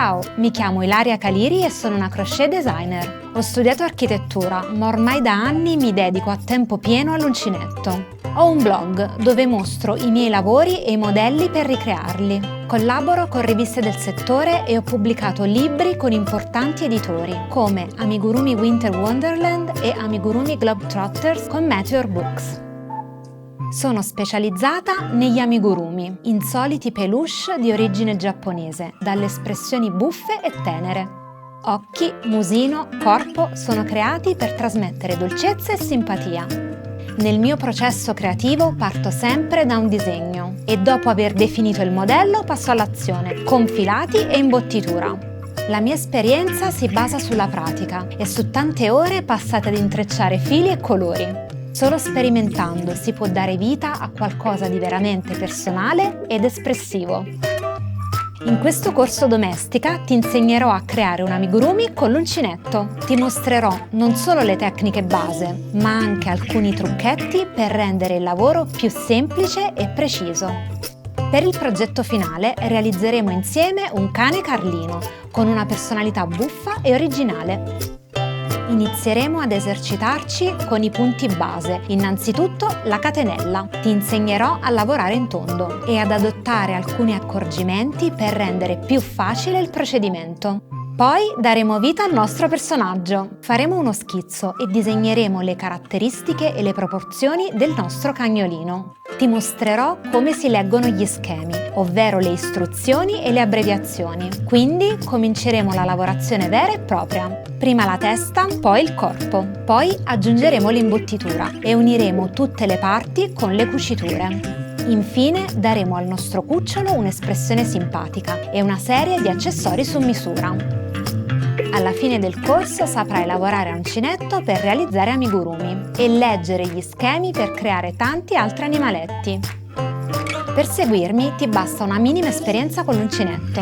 Ciao, mi chiamo Ilaria Caliri e sono una crochet designer. Ho studiato architettura, ma ormai da anni mi dedico a tempo pieno all'uncinetto. Ho un blog dove mostro i miei lavori e i modelli per ricrearli. Collaboro con riviste del settore e ho pubblicato libri con importanti editori come Amigurumi Winter Wonderland e Amigurumi Globetrotters con Meteor Books. Sono specializzata negli amigurumi, insoliti peluche di origine giapponese, dalle espressioni buffe e tenere. Occhi, musino, corpo sono creati per trasmettere dolcezza e simpatia. Nel mio processo creativo parto sempre da un disegno e dopo aver definito il modello passo all'azione, con filati e imbottitura. La mia esperienza si basa sulla pratica e su tante ore passate ad intrecciare fili e colori. Solo sperimentando si può dare vita a qualcosa di veramente personale ed espressivo. In questo corso domestica ti insegnerò a creare un amigurumi con l'uncinetto. Ti mostrerò non solo le tecniche base, ma anche alcuni trucchetti per rendere il lavoro più semplice e preciso. Per il progetto finale realizzeremo insieme un cane carlino con una personalità buffa e originale. Inizieremo ad esercitarci con i punti base, innanzitutto la catenella. Ti insegnerò a lavorare in tondo e ad adottare alcuni accorgimenti per rendere più facile il procedimento. Poi daremo vita al nostro personaggio. Faremo uno schizzo e disegneremo le caratteristiche e le proporzioni del nostro cagnolino. Ti mostrerò come si leggono gli schemi, ovvero le istruzioni e le abbreviazioni. Quindi cominceremo la lavorazione vera e propria. Prima la testa, poi il corpo. Poi aggiungeremo l'imbottitura e uniremo tutte le parti con le cuciture. Infine daremo al nostro cucciolo un'espressione simpatica e una serie di accessori su misura. Alla fine del corso saprai lavorare a uncinetto per realizzare amigurumi e leggere gli schemi per creare tanti altri animaletti. Per seguirmi ti basta una minima esperienza con l'uncinetto.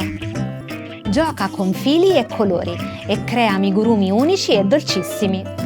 Gioca con fili e colori e crea amigurumi unici e dolcissimi.